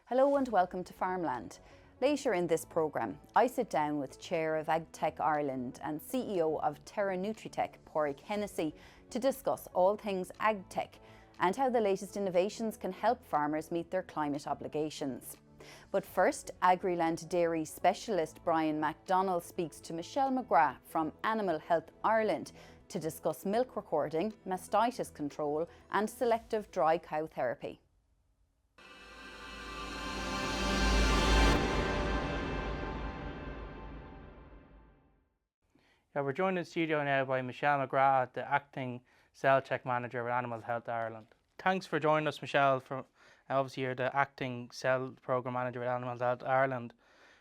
Hello and welcome to Farmland. Later in this programme, I sit down with Chair of AgTech Ireland and CEO of TERRA NutriTech, Padraig Hennessy, to discuss all things AgTech and how the latest innovations can help farmers meet their climate obligations. But first, Agriland dairy specialist Brian McDonnell speaks to Michelle McGrath from Animal Health Ireland to discuss milk recording, mastitis control and selective dry cow therapy. Yeah, we're joined in the studio now by Michelle McGrath, the Acting Cell Check Manager with Animal Health Ireland. Thanks for joining us, Michelle. Obviously, you're the Acting Cell Programme Manager with Animal Health Ireland.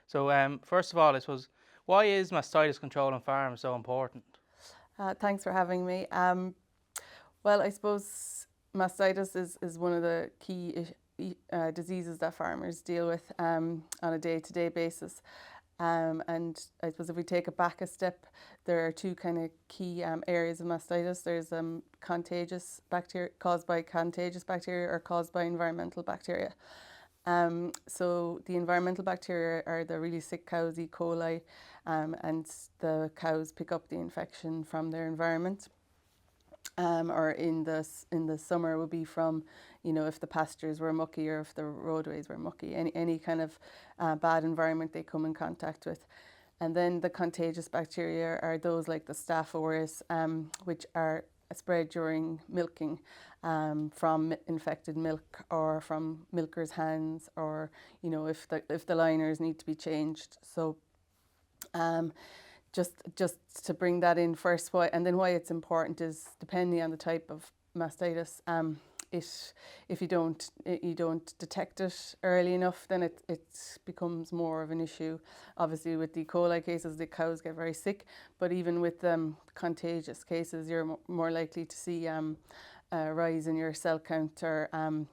So first of all, I suppose, why is mastitis control on farms so important? Thanks for having me. Well, I suppose mastitis is one of the key diseases that farmers deal with on a day-to-day basis. And I suppose if we take it back a step, there are two kind of key areas of mastitis. There's contagious bacteria caused by contagious bacteria or caused by environmental bacteria. So the environmental bacteria are the really sick cows, E. coli, and the cows pick up the infection from their environment. Or in the summer would be from, if the pastures were mucky or if the roadways were mucky, any kind of bad environment they come in contact with. And then the contagious bacteria are those like the Staph aureus, which are spread during milking from infected milk or from milkers' hands, or if the liners need to be changed. So just to bring that in first, why it's important is depending on the type of mastitis. If you don't detect it early enough, then it becomes more of an issue. Obviously, with the E. coli cases, the cows get very sick. But even with contagious cases, you're more likely to see a rise in your cell count or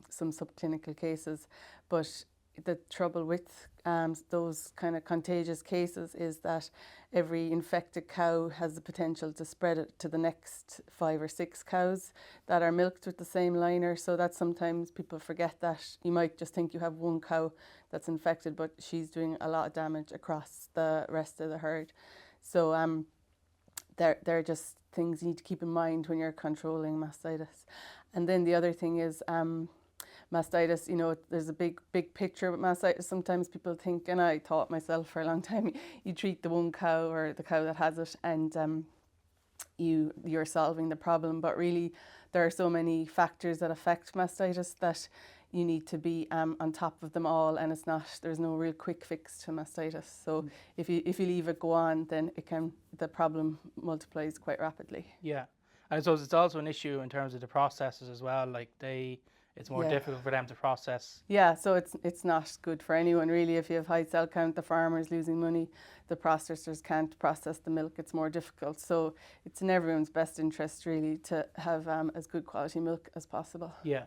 some subclinical cases. But the trouble with those kind of contagious cases is that every infected cow has the potential to spread it to the next 5 or 6 cows that are milked with the same liner. So that sometimes people forget that. You might just think you have one cow that's infected, but she's doing a lot of damage across the rest of the herd. So they're just things you need to keep in mind when you're controlling mastitis. And then the other thing is mastitis, there's a big picture with mastitis. Sometimes people think, and I thought myself for a long time, you treat the one cow or the cow that has it and you're solving the problem. But really, there are so many factors that affect mastitis that you need to be on top of them all, and there's no real quick fix to mastitis. So if you leave it go on, then the problem multiplies quite rapidly. Yeah, and I suppose it's also an issue in terms of the processes as well. It's more difficult for them to process. Yeah, so it's not good for anyone really. If you have high cell count, the farmer's losing money, the processors can't process the milk, it's more difficult. So it's in everyone's best interest really to have as good quality milk as possible. Yeah,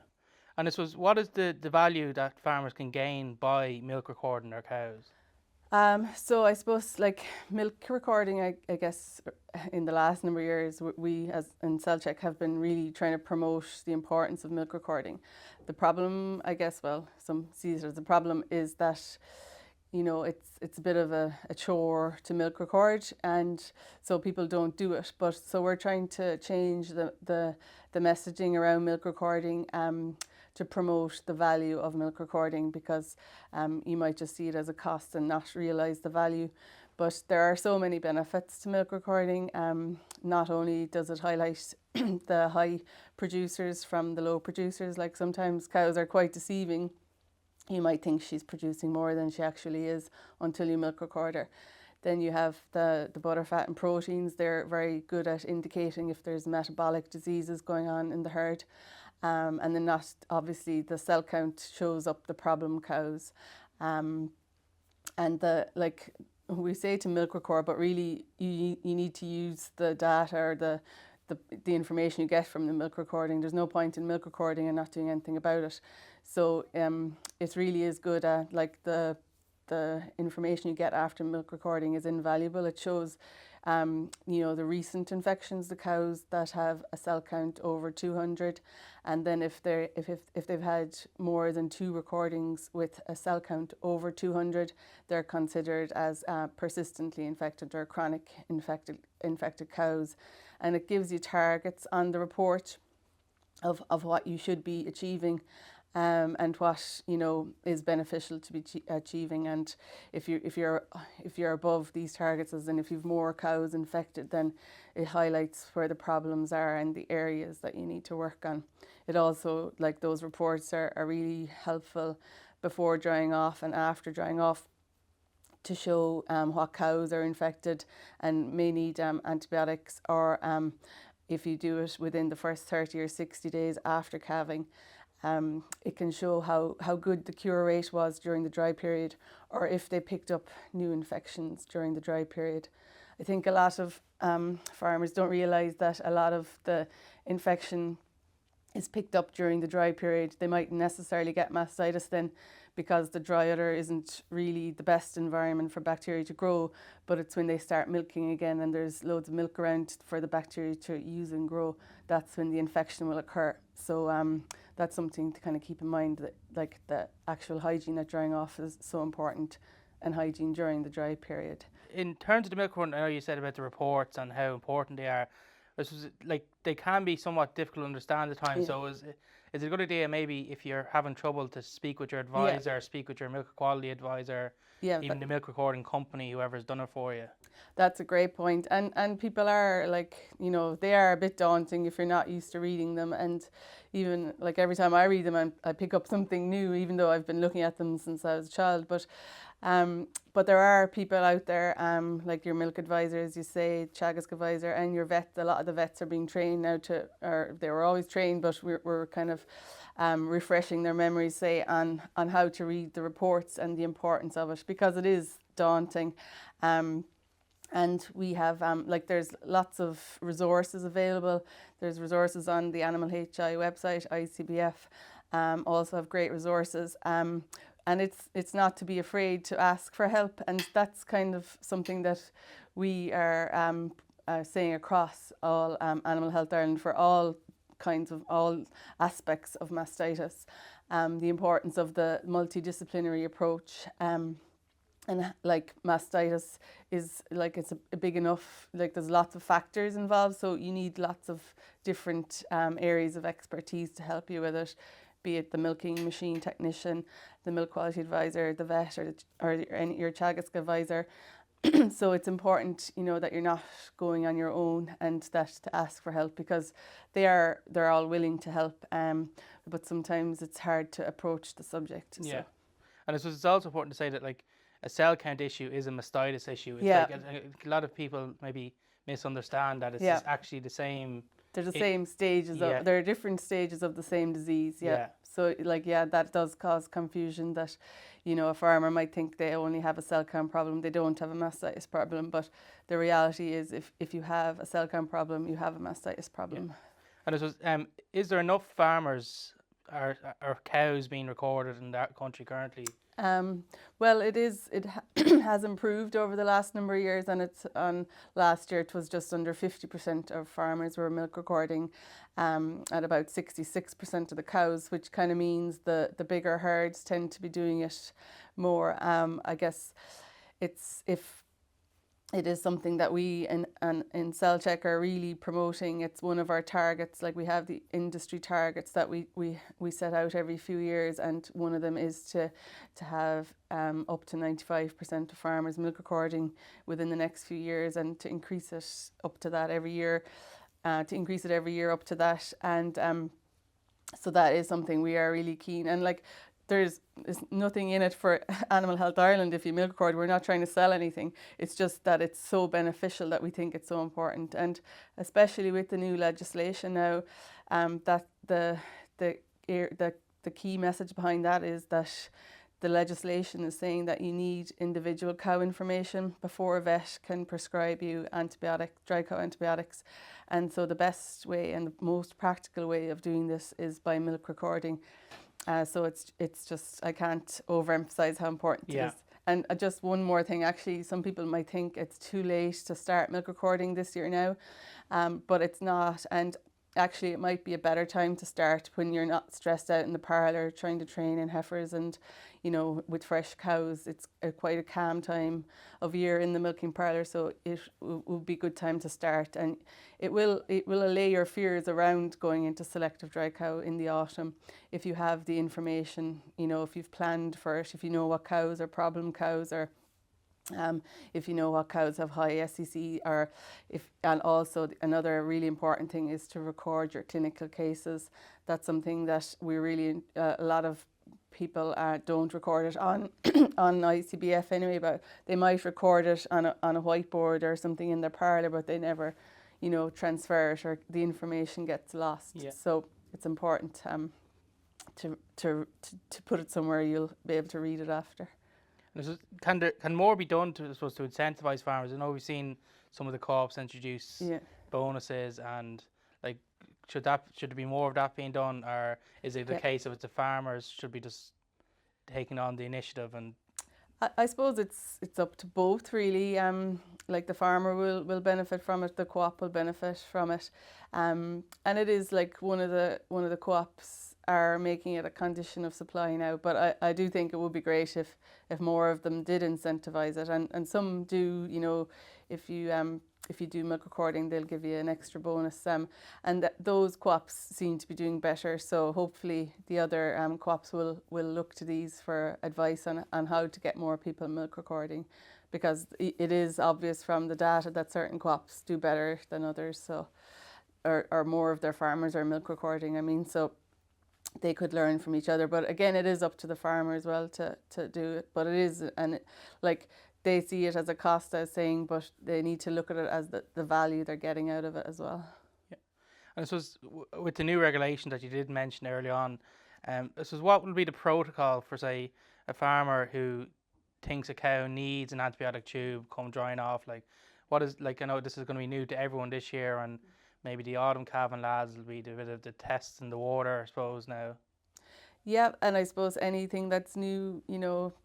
and I suppose, what is the value that farmers can gain by milk recording their cows? So I suppose like milk recording, I guess in the last number of years, we as in CellCheck have been really trying to promote the importance of milk recording. The problem, I guess, some see it as a problem, is that it's a bit of a chore to milk record, and so people don't do it. But so we're trying to change the messaging around milk recording to promote the value of milk recording, because you might just see it as a cost and not realise the value. But there are so many benefits to milk recording. Not only does it highlight the high producers from the low producers, like sometimes cows are quite deceiving. You might think she's producing more than she actually is until you milk record her. Then you have the butter, fat and proteins. They're very good at indicating if there's metabolic diseases going on in the herd. And then obviously the cell count shows up the problem cows. And we say to milk record, but really you need to use the data or the information you get from the milk recording. There's no point in milk recording and not doing anything about it. So it really is good at the information you get after milk recording is invaluable. It shows, the recent infections, the cows that have a cell count over 200, and then if they've had more than 2 recordings with a cell count over 200, they're considered as persistently infected or chronic infected cows, and it gives you targets on the report of what you should be achieving. And what is beneficial to be achieving, and if you're above these targets, as in if you've more cows infected, then it highlights where the problems are and the areas that you need to work on. It also, like, those reports are really helpful before drying off and after drying off to show what cows are infected and may need antibiotics, or if you do it within the first 30 or 60 days after calving. It can show how good the cure rate was during the dry period, or if they picked up new infections during the dry period. I think a lot of farmers don't realise that a lot of the infection is picked up during the dry period. They mightn't necessarily get mastitis then, because the dry udder isn't really the best environment for bacteria to grow, but it's when they start milking again and there's loads of milk around for the bacteria to use and grow, that's when the infection will occur. So that's something to kind of keep in mind, that like the actual hygiene at drying off is so important, and hygiene during the dry period. In terms of the milk report, I know you said about the reports and how important they are. This was, like, they can be somewhat difficult to understand at times. Yeah. So is it a good idea, maybe if you're having trouble, to speak with your advisor, yeah, speak with your milk quality advisor, yeah, even the milk recording company, whoever's done it for you? That's a great point. And people are, like, they are a bit daunting if you're not used to reading them. And even, like, every time I read them, I pick up something new, even though I've been looking at them since I was a child. But there are people out there, like your milk advisors, you say, Teagasc advisor, and your vet. A lot of the vets are being trained now or they were always trained, but we're kind of refreshing their memories, say, on how to read the reports and the importance of it, because it is daunting. And we have, there's lots of resources available. There's resources on the Animal HI website, ICBF, also have great resources. And it's not to be afraid to ask for help, and that's kind of something that we are saying across all Animal Health Ireland for all aspects of mastitis. The importance of the multidisciplinary approach, and like mastitis is like, it's a big enough, like there's lots of factors involved, so you need lots of different areas of expertise to help you with it, be it the milking machine technician, the milk quality advisor, the vet, or your Teagasc advisor. So it's important, that you're not going on your own, and that to ask for help, because they're all willing to help. But sometimes it's hard to approach the subject. Yeah, so. And I suppose it's also important to say that, like, a cell count issue is a mastitis issue. It's yeah. Like a lot of people maybe misunderstand that it's yeah. actually the same. They're the same stages of, there are different stages of the same disease. Yeah. So that does cause confusion, that, a farmer might think they only have a cell count problem, they don't have a mastitis problem, but the reality is if you have a cell count problem, you have a mastitis problem. Yeah. And I suppose, is there enough farmers or cows being recorded in that country currently? Well, it has improved over the last number of years, and last year it was just under 50% of farmers were milk recording, at about 66% of the cows, which kind of means the bigger herds tend to be doing it more. I guess it is something that we in CellTech are really promoting. It's one of our targets. Like, we have the industry targets that we set out every few years, and one of them is to have up to 95% of farmers milk recording within the next few years, and to increase it up to that every year, up to that. And so that is something we are really keen. And, like, there's nothing in it for Animal Health Ireland if you milk record. We're not trying to sell anything. It's just that it's so beneficial that we think it's so important. And especially with the new legislation now, that the key message behind that is that the legislation is saying that you need individual cow information before a vet can prescribe you dry cow antibiotics. And so the best way and the most practical way of doing this is by milk recording. So it's just, I can't overemphasize how important it is. And just one more thing, actually, some people might think it's too late to start milk recording this year now, but it's not. And actually, it might be a better time to start when you're not stressed out in the parlour trying to train in heifers, and with fresh cows. It's quite a calm time of year in the milking parlour, so it will be a good time to start, and it will allay your fears around going into selective dry cow in the autumn if you have the information, if you've planned for it, if you know what cows are problem cows, or if you know what cows have high SEC, and also another really important thing is to record your clinical cases. That's something that we really, a lot of people don't record it on on ICBF anyway, but they might record it on a whiteboard or something in their parlour, but they never, transfer it, or the information gets lost. Yeah. So it's important to put it somewhere you'll be able to read it after. Can more be done to incentivise farmers? I know we've seen some of the co-ops introduce bonuses, and like should there be more of that being done, or is it the case of the farmers should be just taking on the initiative? And I suppose it's up to both really. Like the farmer will benefit from it, the co-op will benefit from it, and it is like one of the co-ops are making it a condition of supply now. But I do think it would be great if more of them did incentivise it, and some do. If you do milk recording, they'll give you an extra bonus, and those co-ops seem to be doing better. So hopefully the other co-ops will look to these for advice on how to get more people milk recording, because it is obvious from the data that certain co-ops do better than others. So, or more of their farmers are milk recording. I mean, so they could learn from each other. But again, it is up to the farmer as well to do it. But it is, and they see it as a cost, I was saying, but they need to look at it as the value they're getting out of it as well. Yeah, and I suppose with the new regulation that you did mention early on, I suppose what will be the protocol for, say, a farmer who thinks a cow needs an antibiotic tube come drying off? Like, what is, like, I know this is going to be new to everyone this year, and maybe the autumn calving lads will be a bit of the tests in the water, I suppose, now. Yeah, and I suppose anything that's new,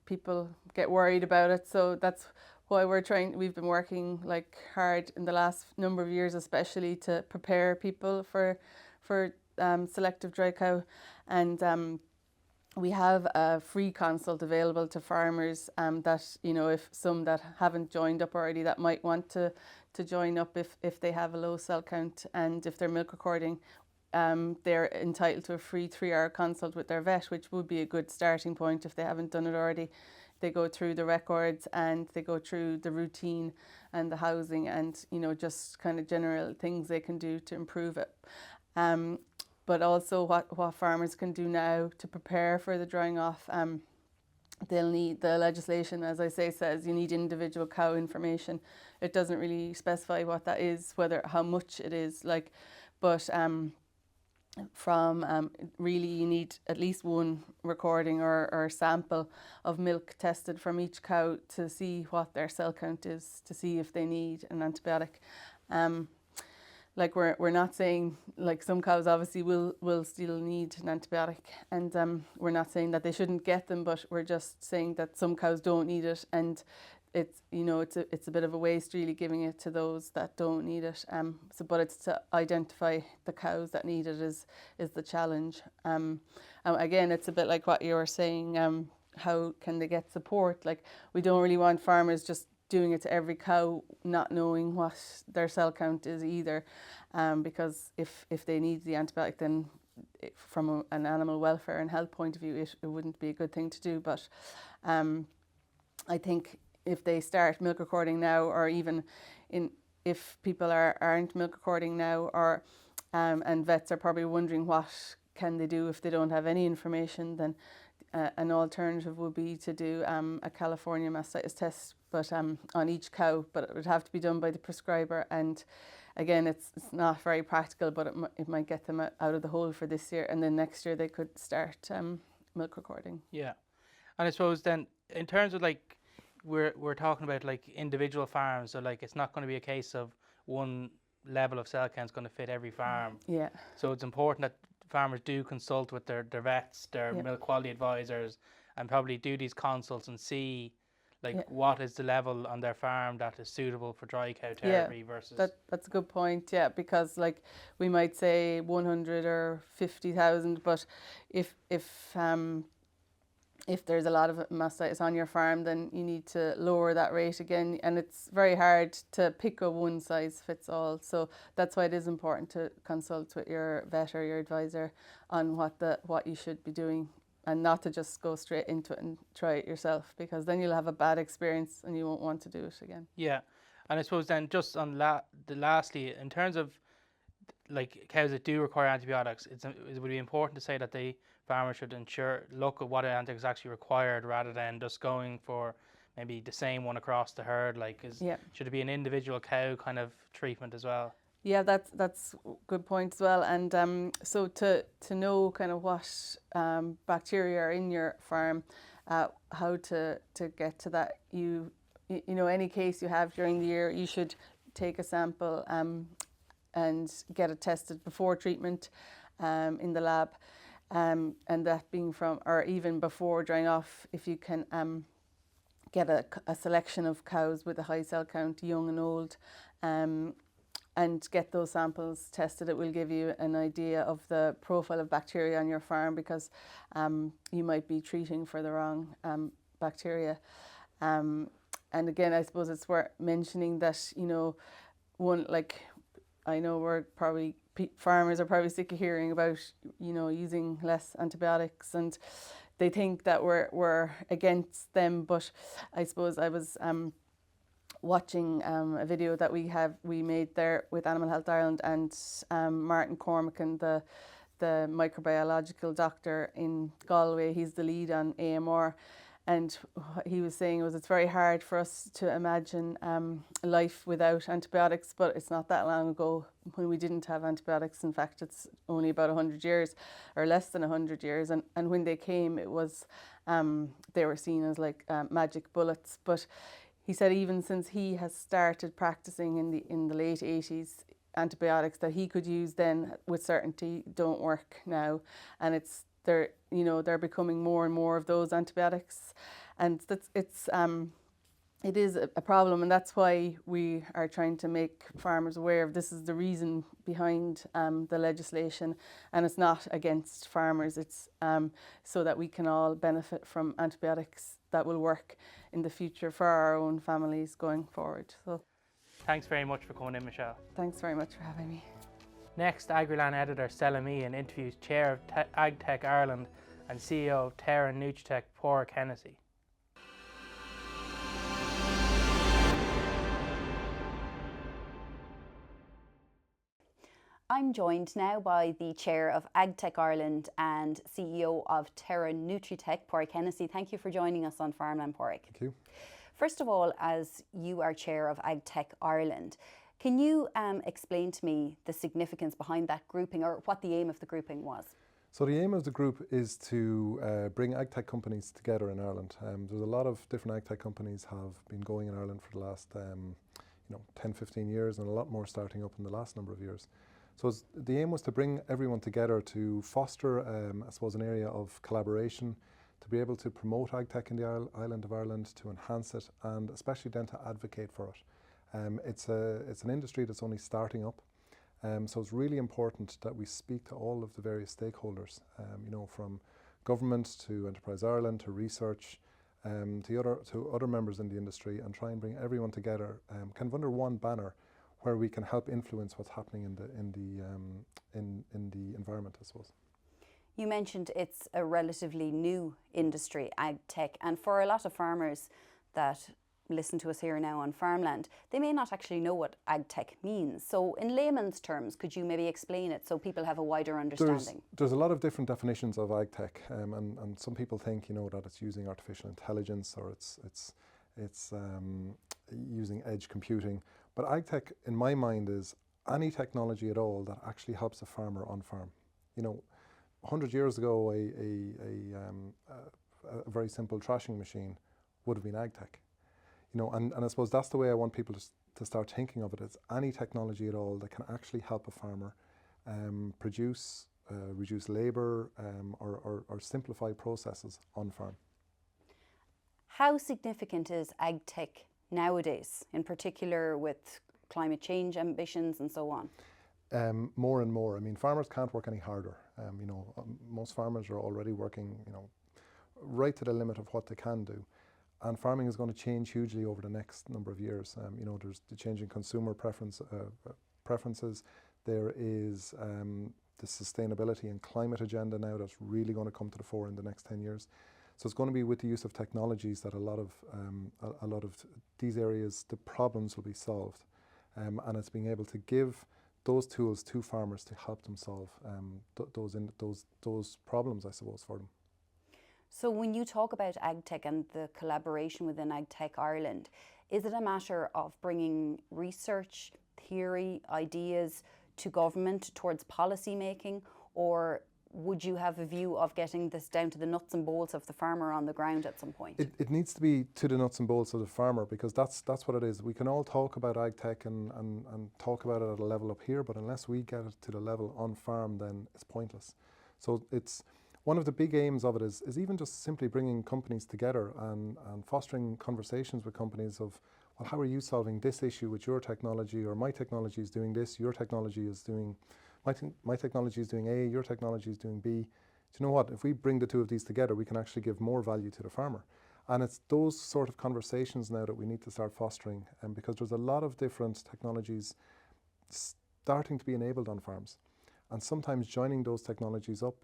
people get worried about it. So that's why we've been working like hard in the last number of years, especially to prepare people for selective dry cow. And we have a free consult available to farmers that, if some that haven't joined up already, that might want to join up if they have a low cell count, and if they're milk recording, they're entitled to a free 3-hour consult with their vet, which would be a good starting point if they haven't done it already. They go through the records and they go through the routine and the housing, and just kind of general things they can do to improve it. But also what farmers can do now to prepare for the drying off. They'll need, the legislation, as I say, says you need individual cow information. It doesn't really specify what that is, how much it is, but really you need at least one recording or sample of milk tested from each cow to see what their cell count is, to see if they need an antibiotic. We're not saying, some cows obviously will still need an antibiotic, and we're not saying that they shouldn't get them, but we're just saying that some cows don't need it, and it's a bit of a waste really giving it to those that don't need it. But it's to identify the cows that need it is the challenge. Again, it's a bit like what you were saying. How can they get support? We don't really want farmers just doing it to every cow, not knowing what their cell count is either, because if they need the antibiotic, then from an animal welfare and health point of view, it wouldn't be a good thing to do. But I think if they start milk recording now, or even if people aren't milk recording now, or and vets are probably wondering what can they do if they don't have any information, then an alternative would be to do a California mastitis test, but on each cow, but it would have to be done by the prescriber. And again, it's not very practical, but it might get them out of the hole for this year, and then next year they could start milk recording. Yeah, and I suppose then in terms of we're talking about individual farms, so it's not going to be a case of one level of cell count is going to fit every farm. Yeah. So it's important that farmers do consult with their vets, their milk quality advisors, and probably do these consults and see Like what is the level on their farm that is suitable for dry cow therapy versus... That's a good point, because like we might say 100 or 50,000, but if there's a lot of mastitis on your farm, then you need to lower that rate again, and it's very hard to pick a one size fits all. So that's why it is important to consult with your vet or your advisor on what you should be doing, and not to just go straight into it and try it yourself, because then you'll have a bad experience and you won't want to do it again. Yeah, and I suppose then just on lastly, in terms of like cows that do require antibiotics, it would be important to say that farmers should look at what antibiotics actually required rather than just going for maybe the same one across the herd. Like, should it be an individual cow kind of treatment as well? Yeah, that's a good point as well. And so to know kind of what bacteria are in your farm, how to get to that, you know, any case you have during the year, you should take a sample and get it tested before treatment in the lab, and that being from, or even before drying off, if you can get a selection of cows with a high cell count, young and old, and get those samples tested. It will give you an idea of the profile of bacteria on your farm, because you might be treating for the wrong bacteria. And again, I suppose it's worth mentioning that, you know, I know farmers are probably sick of hearing about, you know, using less antibiotics, and they think that we're against them. But I suppose I was watching a video that we made there with Animal Health Ireland, and Martin Cormacan, the microbiological doctor in Galway, he's the lead on AMR, and what he was saying was it's very hard for us to imagine life without antibiotics, but it's not that long ago when we didn't have antibiotics. In fact, it's only about 100 years or less than 100 years, and when they came, it was they were seen as like magic bullets. But he said even since he has started practicing in the late 80s, antibiotics that he could use then with certainty don't work now, and they're becoming more and more of those antibiotics, and it is a problem, and that's why we are trying to make farmers aware of this. Is the reason behind the legislation, and it's not against farmers. It's so that we can all benefit from antibiotics that will work in the future for our own families going forward. So, thanks very much for coming in, Michelle. Thanks very much for having me. Next, Agriland editor Stella Meehan interviews Chair of AgTech Ireland and CEO of TERRA NutriTech, Padraig Hennessy. I'm joined now by the Chair of AgTech Ireland and CEO of TERRA NutriTech, Padraig Hennessy. Thank you for joining us on Farmland, Padraig. Thank you. First of all, as you are Chair of AgTech Ireland, can you explain to me the significance behind that grouping, or what the aim of the grouping was? So the aim of the group is to bring AgTech companies together in Ireland. There's a lot of different AgTech companies have been going in Ireland for the last 10, 15 years, and a lot more starting up in the last number of years. So the aim was to bring everyone together to foster, I suppose, an area of collaboration, to be able to promote AgTech in the island of Ireland, to enhance it, and especially then to advocate for it. It's an industry that's only starting up, so it's really important that we speak to all of the various stakeholders, from government to Enterprise Ireland to research, to other members in the industry, and try and bring everyone together, kind of under one banner, where we can help influence what's happening in the environment, I suppose. You mentioned it's a relatively new industry, AgTech, and for a lot of farmers that listen to us here now on Farmland, they may not actually know what AgTech means. So in layman's terms, could you maybe explain it so people have a wider understanding? There's a lot of different definitions of AgTech, and some people think, that it's using artificial intelligence, or it's using edge computing. But AgTech, in my mind, is any technology at all that actually helps a farmer on farm. 100 years ago, a very simple thrashing machine would have been AgTech. And I suppose that's the way I want people to start thinking of it. It's any technology at all that can actually help a farmer produce, reduce labour, or simplify processes on farm. How significant is AgTech nowadays, in particular with climate change ambitions and so on? More and more. I mean, farmers can't work any harder. Most farmers are already working, right to the limit of what they can do. And farming is going to change hugely over the next number of years. There's the changing consumer preferences. There is the sustainability and climate agenda now that's really going to come to the fore in the next 10 years. So it's going to be with the use of technologies that a lot of these areas, the problems will be solved. And it's being able to give those tools to farmers to help them solve those problems, I suppose, for them. So when you talk about AgTech and the collaboration within AgTech Ireland, is it a matter of bringing research, theory, ideas to government towards policy making, or would you have a view of getting this down to the nuts and bolts of the farmer on the ground at some point? It needs to be to the nuts and bolts of the farmer, because that's what it is. We can all talk about AgTech and talk about it at a level up here, but unless we get it to the level on farm, then it's pointless. So it's one of the big aims of it is even just simply bringing companies together and fostering conversations with companies of, well, how are you solving this issue with your technology, or my technology is doing this, your technology is doing, my technology is doing A, your technology is doing B. Do you know what? If we bring the two of these together, we can actually give more value to the farmer. And it's those sort of conversations now that we need to start fostering, because there's a lot of different technologies starting to be enabled on farms. And sometimes joining those technologies up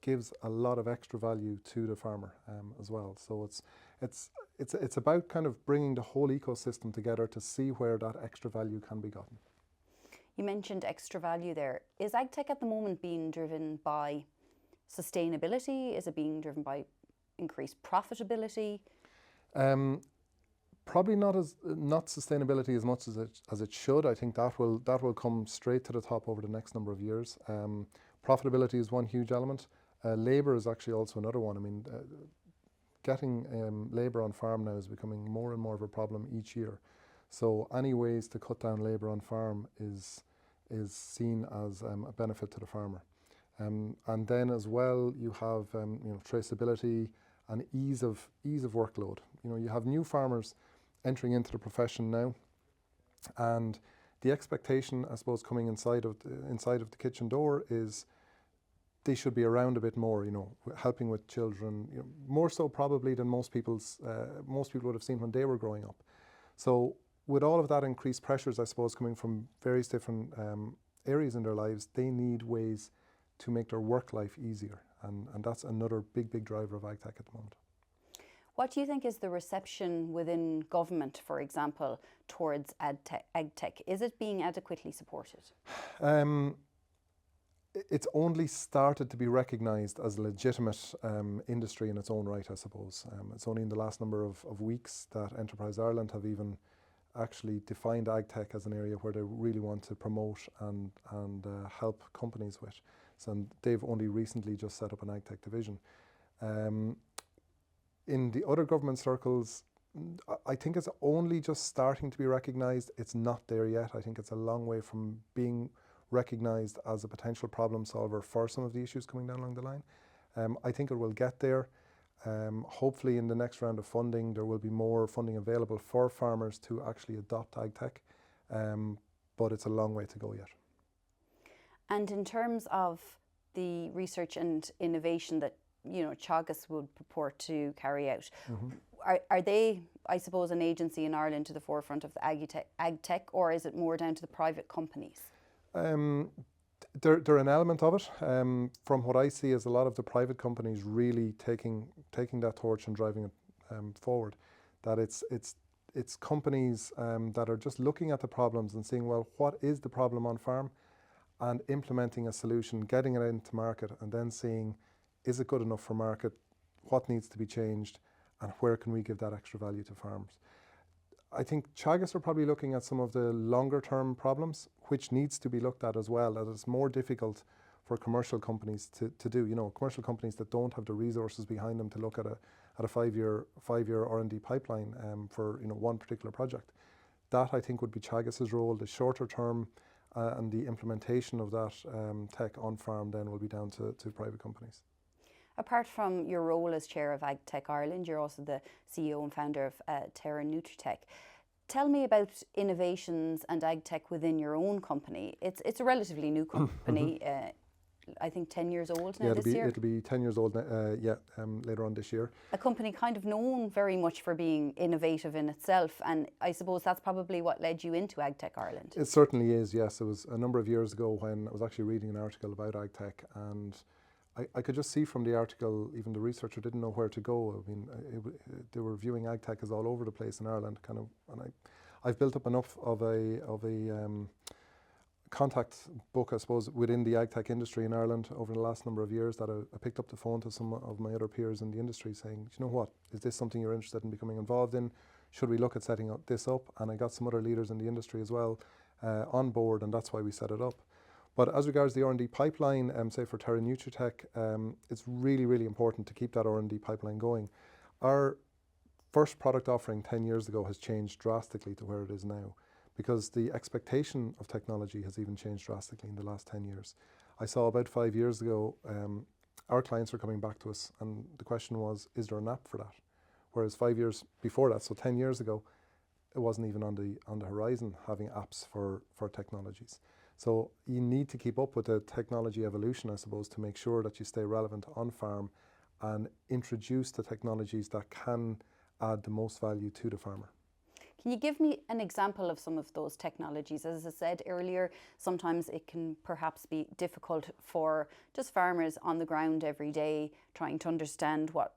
gives a lot of extra value to the farmer as well. So it's about kind of bringing the whole ecosystem together to see where that extra value can be gotten. You mentioned extra value there. Is AgTech at the moment being driven by sustainability? Is it being driven by increased profitability? Probably not sustainability as much as it should. I think that will come straight to the top over the next number of years. Profitability is one huge element. Labour is actually also another one. I mean, getting labour on farm now is becoming more and more of a problem each year. So any ways to cut down labour on farm is seen as a benefit to the farmer. And then as well, you have traceability and ease of workload. You have new farmers entering into the profession now, and the expectation, I suppose, coming inside of the kitchen door is they should be around a bit more, helping with children, more so probably than most people would have seen when they were growing up. So with all of that increased pressures, I suppose, coming from various different areas in their lives, they need ways to make their work life easier. And that's another big driver of AgTech at the moment. What do you think is the reception within government, for example, towards AgTech? Is it being adequately supported? It's only started to be recognised as a legitimate industry in its own right, I suppose. It's only in the last number of weeks that Enterprise Ireland have even actually defined AgTech as an area where they really want to promote and help companies with. So they've only recently just set up an AgTech division. In the other government circles, I think it's only just starting to be recognised. It's not there yet. I think it's a long way from being recognised as a potential problem solver for some of the issues coming down along the line. I think it will get there. Hopefully in the next round of funding, there will be more funding available for farmers to actually adopt AgTech, but it's a long way to go yet. And in terms of the research and innovation that Teagasc would purport to carry out, are they, I suppose, an agency in Ireland to the forefront of the AgTech, or is it more down to the private companies? They're an element of it. From what I see, is a lot of the private companies really taking that torch and driving it forward. That it's companies that are just looking at the problems and seeing, well, what is the problem on farm, and implementing a solution, getting it into market, and then seeing, is it good enough for market? What needs to be changed, and where can we give that extra value to farmers? I think Teagasc are probably looking at some of the longer term problems, which needs to be looked at as well, as it's more difficult for commercial companies to do. Commercial companies that don't have the resources behind them to look at a five-year R&D pipeline for one particular project. That, I think, would be Teagasc's role. The shorter term and the implementation of that tech on farm then will be down to private companies. Apart from your role as chair of AgTech Ireland, you're also the CEO and founder of TERRA NutriTech. Tell me about innovations and AgTech within your own company. It's a relatively new company, I think 10 years old now this year. It'll be 10 years old later on this year. A company kind of known very much for being innovative in itself, and I suppose that's probably what led you into AgTech Ireland. It certainly is, yes. It was a number of years ago when I was actually reading an article about AgTech, and I could just see from the article, even the researcher didn't know where to go. I mean, they were viewing AgTech as all over the place in Ireland, and I've built up enough of a contact book, I suppose, within the AgTech industry in Ireland over the last number of years that I picked up the phone to some of my other peers in the industry saying, you know what, is this something you're interested in becoming involved in? Should we look at setting this up? And I got some other leaders in the industry as well on board, and that's why we set it up. But as regards the R&D pipeline, say for TERRA NutriTech, it's really, really important to keep that R&D pipeline going. Our first product offering 10 years ago has changed drastically to where it is now, because the expectation of technology has even changed drastically in the last 10 years. I saw about 5 years ago, our clients were coming back to us, and the question was, is there an app for that? Whereas 5 years before that, so 10 years ago, it wasn't even on the horizon having apps for technologies. So you need to keep up with the technology evolution, I suppose, to make sure that you stay relevant on farm and introduce the technologies that can add the most value to the farmer. Can you give me an example of some of those technologies? As I said earlier, sometimes it can perhaps be difficult for just farmers on the ground every day trying to understand what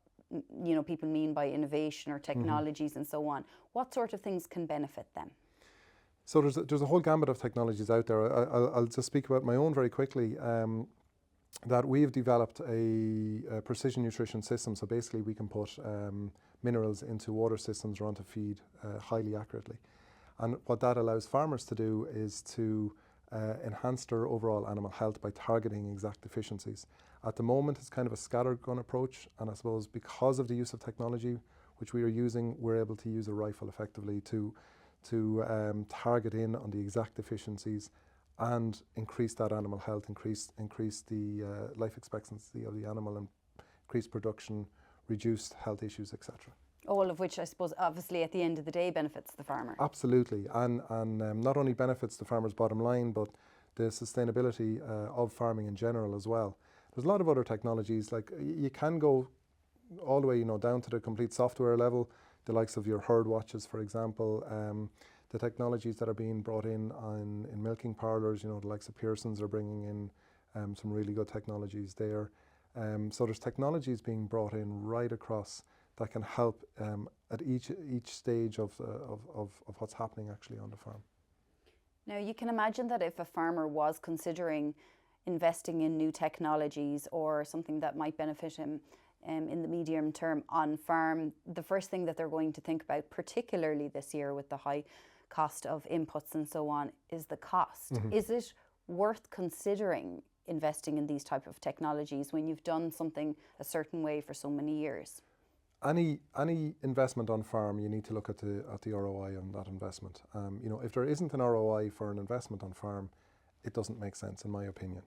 people mean by innovation or technologies and so on. What sort of things can benefit them? So there's a whole gamut of technologies out there. I'll just speak about my own very quickly. That we've developed a precision nutrition system. So basically we can put minerals into water systems or onto feed highly accurately. And what that allows farmers to do is to enhance their overall animal health by targeting exact deficiencies. At the moment, it's kind of a scattergun approach, and I suppose because of the use of technology which we are using, we're able to use a rifle effectively to target in on the exact deficiencies and increase that animal health, increase the life expectancy of the animal, and increase production, reduce health issues, etc. All of which, I suppose, obviously at the end of the day benefits the farmer. Absolutely, and not only benefits the farmer's bottom line, but the sustainability of farming in general as well. There's a lot of other technologies, like you can go all the way, down to the complete software level, the likes of your herd watches, for example, the technologies that are being brought in milking parlours, the likes of Pearson's are bringing in some really good technologies there. So there's technologies being brought in right across that can help at each stage of what's happening actually on the farm. Now you can imagine that if a farmer was considering investing in new technologies or something that might benefit him in the medium term on farm, the first thing that they're going to think about, particularly this year with the high cost of inputs and so on, is the cost. Is it worth considering investing in these type of technologies when you've done something a certain way for so many years? Any investment on farm, you need to look at the ROI on that investment. If there isn't an ROI for an investment on farm, it doesn't make sense, in my opinion.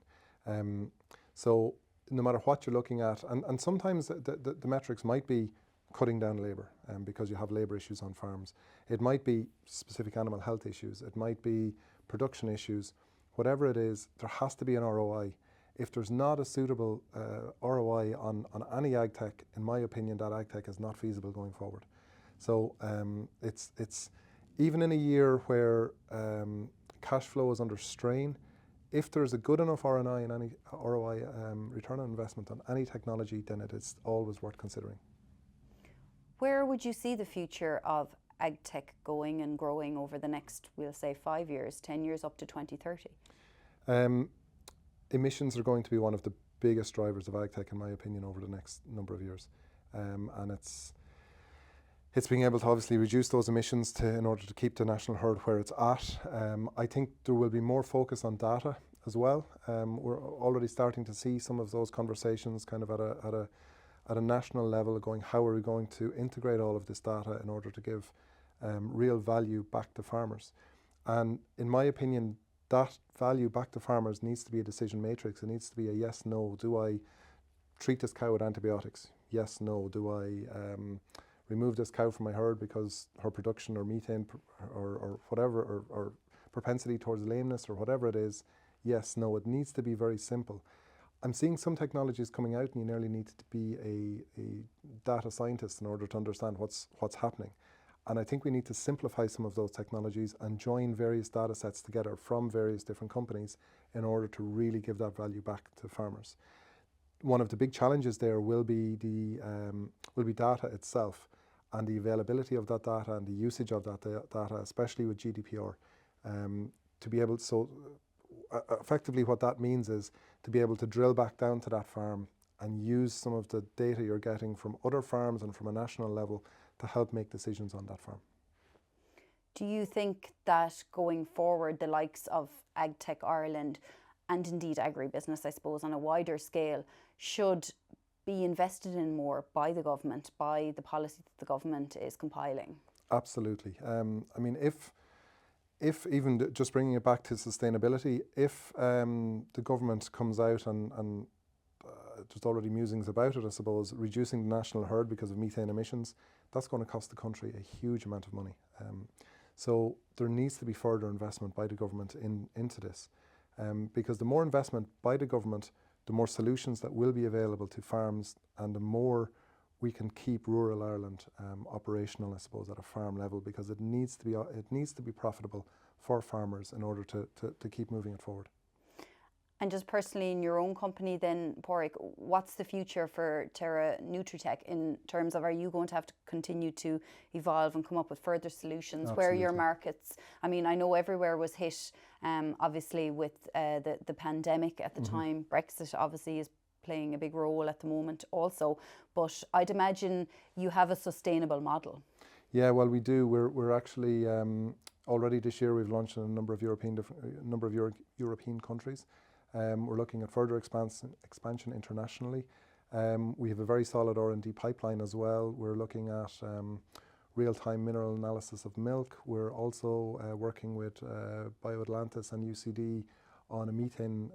So no matter what you're looking at, and sometimes the metrics might be cutting down labour because you have labour issues on farms. It might be specific animal health issues. It might be production issues. Whatever it is, there has to be an ROI. If there's not a suitable ROI on any AgTech, in my opinion, that AgTech is not feasible going forward. So it's even in a year where cash flow is under strain, if there's a good enough ROI and any ROI return on investment on any technology, then it is always worth considering. Where would you see the future of AgTech going and growing over the next, we'll say, 5 years, 10 years, up to 2030? Emissions are going to be one of the biggest drivers of AgTech, in my opinion, over the next number of years. And it's being able to obviously reduce those emissions in order to keep the national herd where it's at. I think there will be more focus on data as well. We're already starting to see some of those conversations kind of at a national level, going, how are we going to integrate all of this data in order to give real value back to farmers? And in my opinion, that value back to farmers needs to be a decision matrix. It needs to be a yes, no. Do I treat this cow with antibiotics? Yes, no. Do I remove this cow from my herd because her production or methane or whatever, or propensity towards lameness or whatever it is? Yes, no. It needs to be very simple. I'm seeing some technologies coming out, and you nearly need to be a data scientist in order to understand what's happening. And I think we need to simplify some of those technologies and join various data sets together from various different companies in order to really give that value back to farmers. One of the big challenges there will be data itself and the availability of that data and the usage of that data, especially with GDPR, to be able to, so effectively what that means is to be able to drill back down to that farm and use some of the data you're getting from other farms and from a national level to help make decisions on that farm. Do you think that going forward, the likes of AgTech Ireland and indeed agribusiness, I suppose, on a wider scale, should be invested in more by the government, by the policy that the government is compiling? Absolutely. I mean, if even just bringing it back to sustainability, if the government comes out and there's already musings about it, I suppose, reducing the national herd because of methane emissions, that's going to cost the country a huge amount of money. So there needs to be further investment by the government into this, because the more investment by the government, the more solutions that will be available to farms, and the more we can keep rural Ireland operational, I suppose, at a farm level, because it needs to be profitable for farmers in order to keep moving it forward. And just personally in your own company then, Padraig, what's the future for TERRA NutriTech in terms of, are you going to have to continue to evolve and come up with further solutions? Absolutely. Where are your markets? I mean, I know everywhere was hit, obviously with the pandemic at the time. Brexit obviously is playing a big role at the moment also, but I'd imagine you have a sustainable model. Yeah, well, we do. We're actually already this year we've launched in a number of European countries. We're looking at further expansion internationally. We have a very solid R&D pipeline as well. We're looking at real-time mineral analysis of milk. We're also working with BioAtlantis and UCD on a methane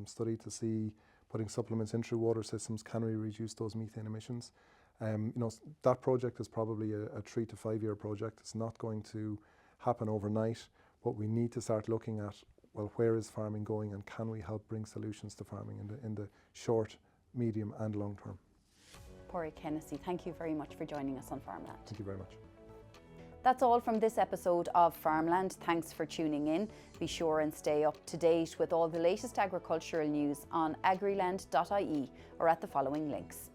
study to see, putting supplements in through water systems, can we reduce those methane emissions? That project is probably a 3 to 5 year project. It's not going to happen overnight, but we need to start looking at, well, where is farming going, and can we help bring solutions to farming in the short, medium and long term? Padraig Hennessy, thank you very much for joining us on Farmland. Thank you very much. That's all from this episode of Farmland. Thanks for tuning in. Be sure and stay up to date with all the latest agricultural news on agriland.ie or at the following links.